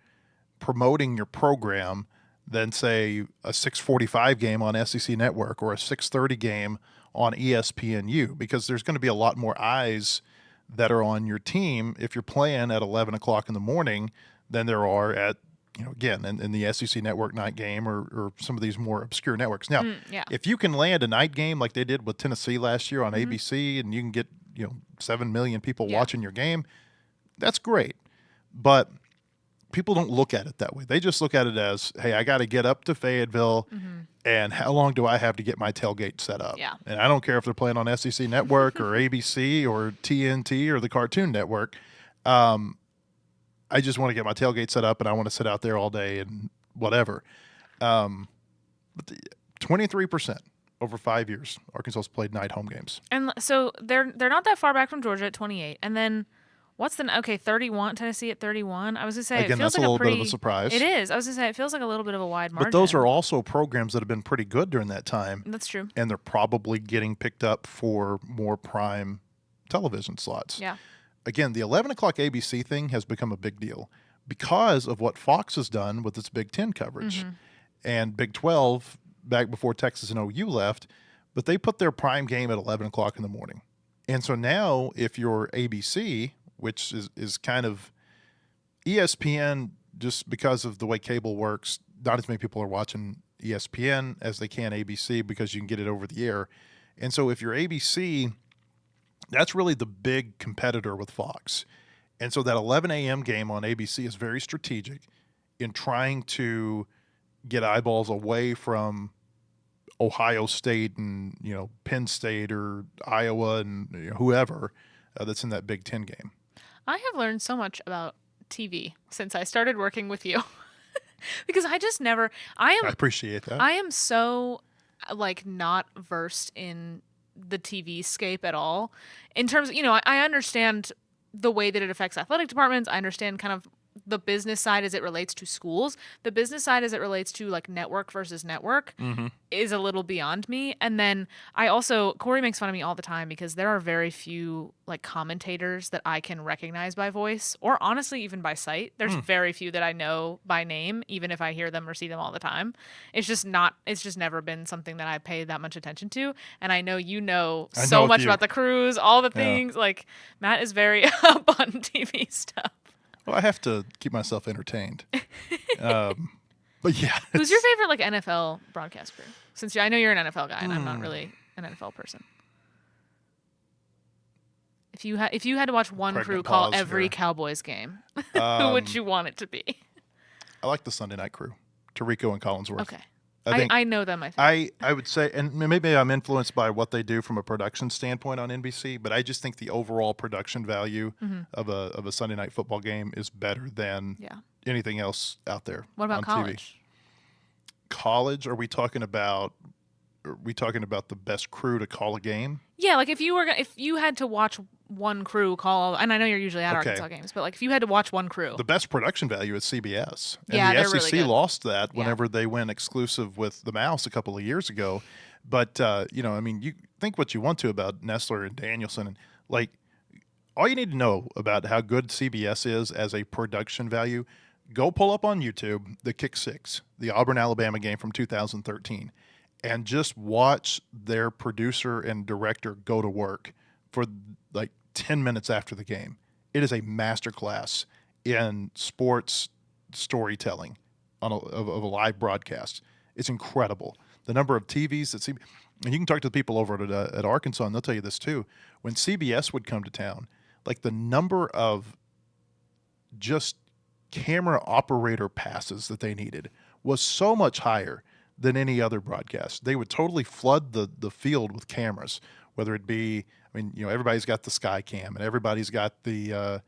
B: promoting your program than, say, a 6:45 game on SEC Network or a 6:30 game on ESPNU, because there's going to be a lot more eyes that are on your team if you're playing at 11 o'clock in the morning than there are at, again, in the SEC Network night game or some of these more obscure networks. Now, if you can land a night game like they did with Tennessee last year on ABC and you can get, 7 million people watching your game, that's great. But people don't look at it that way. They just look at it as, hey, I got to get up to Fayetteville, and how long do I have to get my tailgate set up?
F: Yeah.
B: And I don't care if they're playing on SEC Network or ABC or TNT or the Cartoon Network. I just want to get my tailgate set up, and I want to sit out there all day and whatever. But 23% over 5 years, Arkansas's played night home games.
F: And so they're not that far back from Georgia at 28. And then what's the 31? Tennessee at 31. I was gonna say
B: Again,
F: it feels
B: that's
F: like
B: a little
F: pretty,
B: bit of a surprise.
F: It is. I was gonna say it feels like a little bit of a wide margin.
B: But those are also programs that have been pretty good during that time.
F: That's true.
B: And they're probably getting picked up for more prime television slots.
F: Yeah.
B: Again, the 11 o'clock ABC thing has become a big deal because of what Fox has done with its Big Ten coverage. And Big 12, back before Texas and OU left, but they put their prime game at 11 o'clock in the morning. And so now if you're ABC, which is kind of ESPN, just because of the way cable works, not as many people are watching ESPN as they can ABC because you can get it over the air. And so if you're ABC, that's really the big competitor with Fox. And so that 11 a.m. game on ABC is very strategic in trying to get eyeballs away from Ohio State and, Penn State or Iowa and whoever that's in that Big Ten game.
F: I have learned so much about TV since I started working with you. Because I just never I
B: appreciate that.
F: I am so not versed in the TV scape at all. In terms of, I understand the way that it affects athletic departments. I understand kind of the business side as it relates to schools. The business side as it relates to network versus network is a little beyond me. And then Corey makes fun of me all the time because there are very few commentators that I can recognize by voice or honestly even by sight. There's very few that I know by name, even if I hear them or see them all the time. It's just never been something that I pay that much attention to. And I know so much about the crews, all the things. Matt is very up on TV stuff.
B: Well, I have to keep myself entertained. But yeah.
F: Who's your favorite NFL broadcast crew? Since I know you're an NFL guy and I'm not really an NFL person. If you had to watch one crew call every Cowboys game, who would you want it to be?
B: I like the Sunday night crew, Tirico and Collinsworth.
F: Okay. I know them.
B: I would say, and maybe I'm influenced by what they do from a production standpoint on NBC, but I just think the overall production value of a Sunday night football game is better than anything else out there.
F: What about
B: on
F: college?
B: TV. College? Are we talking about the best crew to call a game?
F: Yeah, if you had to watch one crew call, and I know you're usually at Arkansas games, but if you had to watch one crew,
B: the best production value is CBS. And
F: yeah,
B: the
F: they're
B: SEC
F: really good.
B: lost that whenever they went exclusive with the Mouse a couple of years ago. But you think what you want to about Nestler and Danielson, and all you need to know about how good CBS is as a production value, go pull up on YouTube the Kick Six, the Auburn-Alabama game from 2013, and just watch their producer and director go to work for 10 minutes after the game. It is a masterclass in sports storytelling of a live broadcast. It's incredible. The number of TVs that and you can talk to the people over at Arkansas, and they'll tell you this too. When CBS would come to town, the number of just camera operator passes that they needed was so much higher than any other broadcast. They would totally flood the field with cameras, whether it be, everybody's got the sky cam, and everybody's got the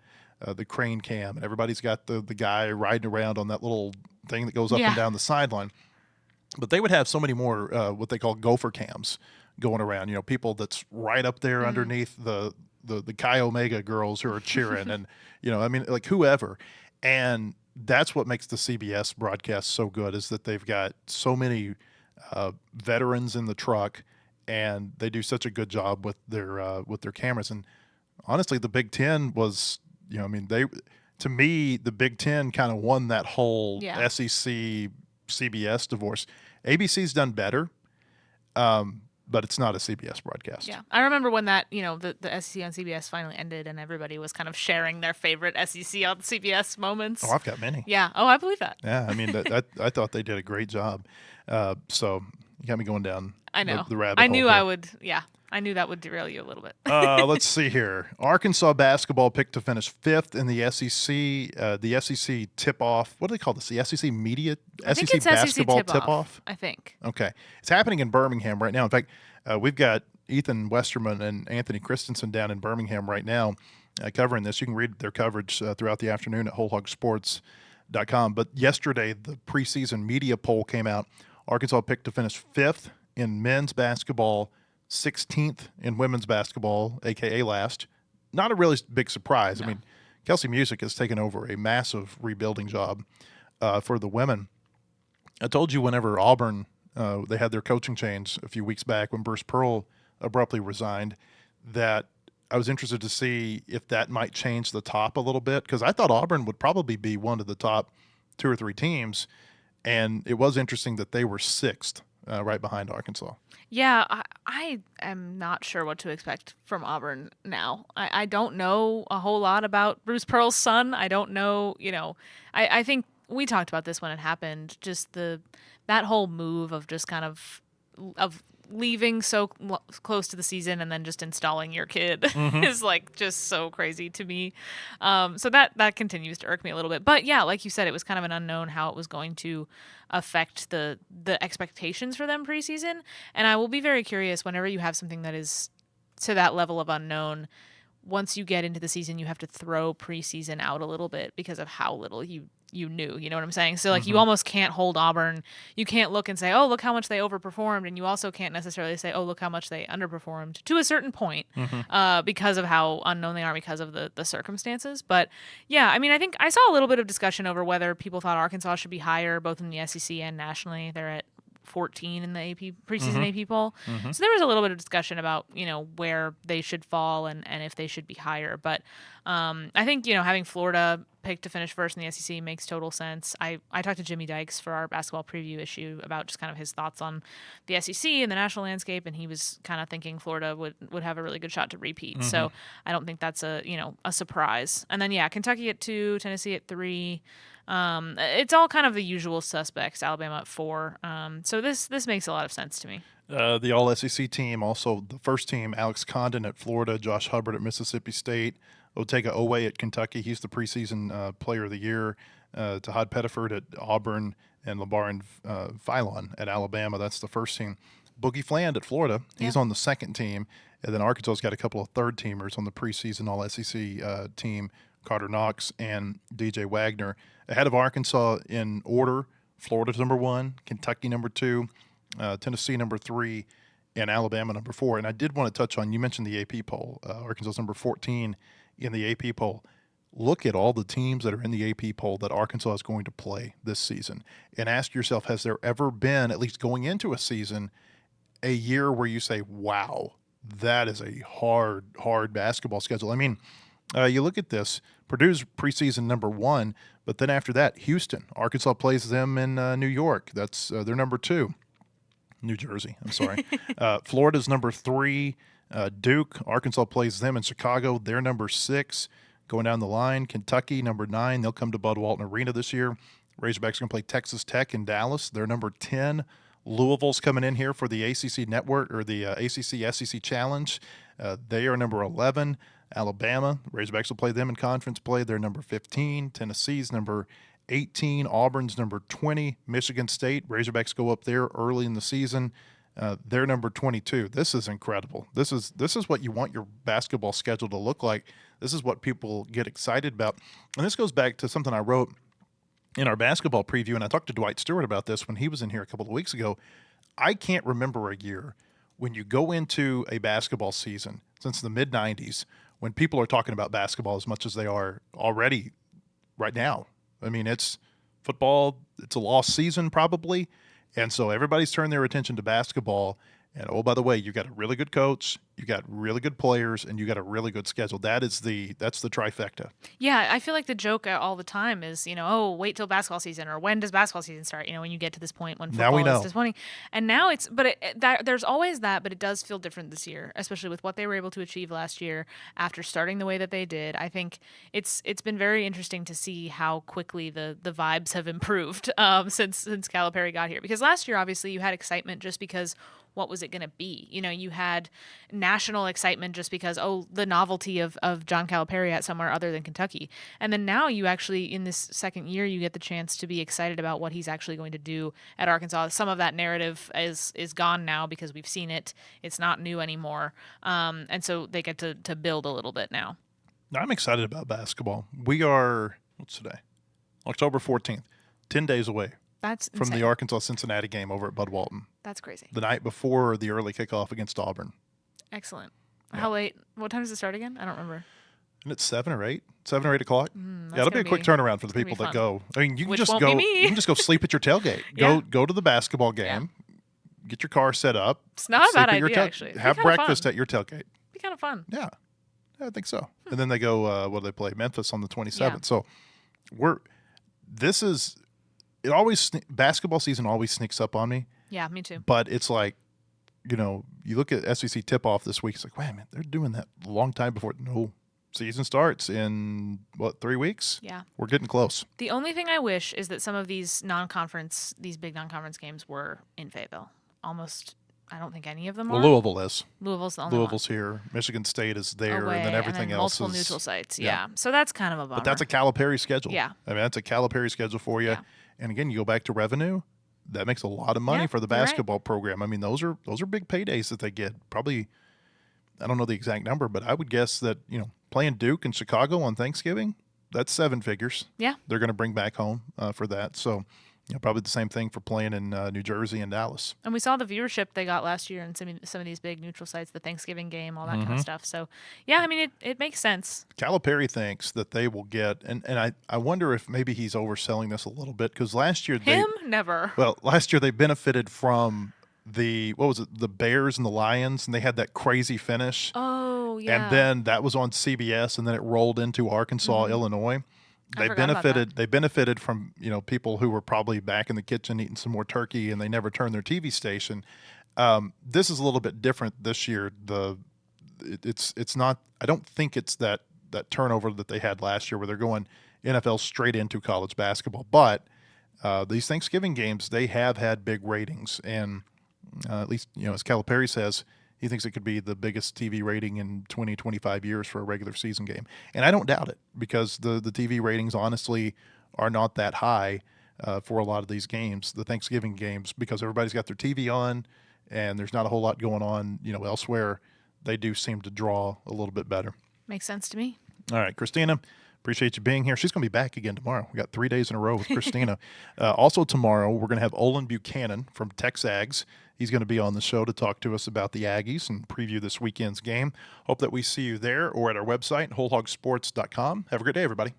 B: crane cam, and everybody's got the guy riding around on that little thing that goes up and down the sideline. But they would have so many more what they call gopher cams going around, people that's right up there underneath the Chi Omega girls who are cheering and, whoever. And that's what makes the CBS broadcast so good, is that they've got so many veterans in the truck, and they do such a good job with their cameras. And honestly, the Big Ten was, to me, the Big Ten kind of won that whole SEC CBS divorce. ABC's done better, but it's not a CBS broadcast.
F: Yeah, I remember when that the SEC on CBS finally ended, and everybody was kind of sharing their favorite SEC on CBS moments.
B: Oh, I've got many.
F: Yeah. Oh, I believe that.
B: Yeah, I thought they did a great job. So you got me going down.
F: I know.
B: The rabbit hole.
F: I knew
B: here.
F: I would. Yeah. I knew that would derail you a little bit.
B: Let's see here. Arkansas basketball picked to finish 5th in the SEC. The SEC tip-off. What do they call this? The SEC media?
F: I think
B: SEC
F: it's
B: basketball
F: SEC
B: tip-off?
F: I think.
B: Okay. It's happening in Birmingham right now. In fact, we've got Ethan Westerman and Anthony Christensen down in Birmingham right now covering this. You can read their coverage throughout the afternoon at wholehogsports.com. But yesterday, the preseason media poll came out. Arkansas picked to finish 5th in men's basketball, 16th in women's basketball, a.k.a. last. Not a really big surprise. No. I mean, Kelsey Music has taken over a massive rebuilding job for the women. I told you whenever Auburn, they had their coaching change a few weeks back when Bruce Pearl abruptly resigned, that I was interested to see if that might change the top a little bit, because I thought Auburn would probably be one of the top 2 or 3 teams, and it was interesting that they were 6th, right behind Arkansas.
F: Yeah, I am not sure what to expect from Auburn now. I don't know a whole lot about Bruce Pearl's son. I don't know, I think we talked about this when it happened, just that whole move of just kind of leaving so close to the season and then just installing your kid is like just so crazy to me. So that continues to irk me a little bit. But yeah, like you said, it was kind of an unknown how it was going to affect the expectations for them preseason. And I will be very curious whenever you have something that is to that level of unknown. Once you get into the season, you have to throw preseason out a little bit because of how little you knew. You know what I'm saying? So, like, you almost can't hold Auburn. You can't look and say, oh, look how much they overperformed. And you also can't necessarily say, oh, look how much they underperformed to a certain point because of how unknown they are because of the circumstances. But, yeah, I mean, I think I saw a little bit of discussion over whether people thought Arkansas should be higher, both in the SEC and nationally. They're at 14 in the AP preseason AP poll. So there was a little bit of discussion about, where they should fall and if they should be higher. But I think, having Florida picked to finish first in the SEC makes total sense. I talked to Jimmy Dykes for our basketball preview issue about just kind of his thoughts on the SEC and the national landscape, and he was kind of thinking Florida would have a really good shot to repeat. So I don't think that's a surprise. And then, yeah, Kentucky at 2, Tennessee at 3. It's all kind of the usual suspects. Alabama at 4. So this makes a lot of sense to me.
B: The All-SEC team, also the first team, Alex Condon at Florida, Josh Hubbard at Mississippi State, Otega Owe at Kentucky. He's the preseason player of the year. Tahad Pettiford at Auburn, and LeBaron Philon at Alabama. That's the first team. Boogie Fland at Florida. He's on the second team. And then Arkansas's got a couple of third-teamers on the preseason All-SEC team, Carter Knox and DJ Wagner. Ahead of Arkansas in order, Florida's number 1, Kentucky number 2, Tennessee number 3, and Alabama number 4. And I did want to touch on, you mentioned the AP poll. Arkansas's number 14 in the AP poll. Look at all the teams that are in the AP poll that Arkansas is going to play this season. And ask yourself, has there ever been, at least going into a season, a year where you say, wow, that is a hard basketball schedule? I mean, you look at this, Purdue's preseason number 1, but then after that, Houston. Arkansas plays them in New York. That's their number 2. New Jersey, I'm sorry. Florida's number 3. Duke, Arkansas plays them in Chicago. They're number 6. Going down the line, Kentucky, number 9. They'll come to Bud Walton Arena this year. Razorbacks going to play Texas Tech in Dallas. They're number 10. Louisville's coming in here for the ACC Network or the ACC-SEC Challenge. They are number 11. Alabama, Razorbacks will play them in conference play. They're number 15. Tennessee's number 18. Auburn's number 20. Michigan State, Razorbacks go up there early in the season. They're number 22. This is incredible. This is what you want your basketball schedule to look like. This is what people get excited about. And this goes back to something I wrote in our basketball preview, and I talked to Dwight Stewart about this when he was in here a couple of weeks ago. I can't remember a year when you go into a basketball season since the mid-'90s when people are talking about basketball as much as they are already right now. I mean, it's football, it's a lost season probably, and so everybody's turned their attention to basketball. And, oh, by the way, you got a really good coach, you got really good players, and you got a really good schedule. That's the trifecta.
F: Yeah, I feel like the joke all the time is, oh, wait till basketball season, or when does basketball season start? When you get to this point when football is disappointing. And now it's, but there's always that, but it does feel different this year, especially with what they were able to achieve last year after starting the way that they did. I think it's been very interesting to see how quickly the vibes have improved since Calipari got here. Because last year, obviously, you had excitement just because what was it going to be? You had national excitement just because, the novelty of John Calipari at somewhere other than Kentucky. And then now you actually, in this second year, you get the chance to be excited about what he's actually going to do at Arkansas. Some of that narrative is gone now because we've seen it. It's not new anymore. And so they get to build a little bit now.
B: I'm excited about basketball. We are, what's today? October 14th, 10 days away
F: That's
B: from
F: insane.
B: the Arkansas-Cincinnati game over at Bud Walton.
F: That's crazy.
B: The night before the early kickoff against Auburn.
F: Excellent.
B: Yeah.
F: How late? What time does it start again? I don't remember.
B: And it's 7 or 8 o'clock.
F: That's
B: It'll be a
F: gonna
B: quick turnaround for the
F: gonna
B: people
F: be
B: that
F: fun.
B: go. I mean, you can
F: Which
B: just
F: won't
B: go.
F: be me.
B: You can just go sleep at your tailgate.
F: Yeah.
B: Go to the basketball game. Get your car set up.
F: It's not a
B: sleep
F: bad
B: at your
F: idea, actually. It'd be
B: Have
F: kinda
B: breakfast
F: fun.
B: at your tailgate.
F: Be kind of fun.
B: Yeah, I think so. And then they go. What do they play? Memphis on the 27th.
F: Yeah.
B: So it always basketball season always sneaks up on me.
F: Yeah, me too.
B: But it's like, you look at SEC tip-off this week. It's like, wait a minute, they're doing that a long time before. No, season starts in, 3 weeks?
F: Yeah.
B: We're getting close.
F: The only thing I wish is that some of these big non-conference games were in Fayetteville. Almost, I don't think any of them
B: Well,
F: are.
B: Louisville is.
F: Louisville's the only
B: Louisville's here. Michigan State is there,
F: one. Away,
B: and then everything else
F: multiple
B: is.
F: neutral sites.
B: yeah.
F: Yeah. So that's kind of a bummer.
B: But that's a Calipari schedule.
F: Yeah.
B: I mean, that's a Calipari schedule for you.
F: Yeah.
B: And again, you go back to revenue. That makes a lot of money
F: Yeah,
B: for the
F: you're right.
B: basketball program. I mean, those are big paydays that they get. Probably, I don't know the exact number, but I would guess that playing Duke in Chicago on Thanksgiving, that's 7 figures.
F: Yeah.
B: They're going to bring back home for that. So, probably the same thing for playing in New Jersey and Dallas.
F: And we saw the viewership they got last year in some of these big neutral sites, the Thanksgiving game, all that kind of stuff. So, yeah, I mean, it makes sense.
B: Calipari thinks that they will get, and I wonder if maybe he's overselling this a little bit because last year
F: Never.
B: Well, last year they benefited from the Bears and the Lions, and they had that crazy finish.
F: Oh, yeah.
B: And then that was on CBS, and then it rolled into Arkansas, Illinois.
F: I forgot about that.
B: They benefited from people who were probably back in the kitchen eating some more turkey, and they never turned their TV station. This is a little bit different this year. It's not. I don't think it's that turnover that they had last year, where they're going NFL straight into college basketball. But these Thanksgiving games, they have had big ratings, and at least as Calipari says, he thinks it could be the biggest TV rating in 20, 25 years for a regular season game. And I don't doubt it because the TV ratings honestly are not that high for a lot of these games, the Thanksgiving games, because everybody's got their TV on and there's not a whole lot going on, elsewhere. They do seem to draw a little bit better.
F: Makes sense to me.
B: All right, Christina, appreciate you being here. She's going to be back again tomorrow. We got 3 days in a row with Christina. Also tomorrow, we're going to have Olin Buchanan from Texags. He's going to be on the show to talk to us about the Aggies and preview this weekend's game. Hope that we see you there or at our website, wholehogsports.com. Have a great day, everybody.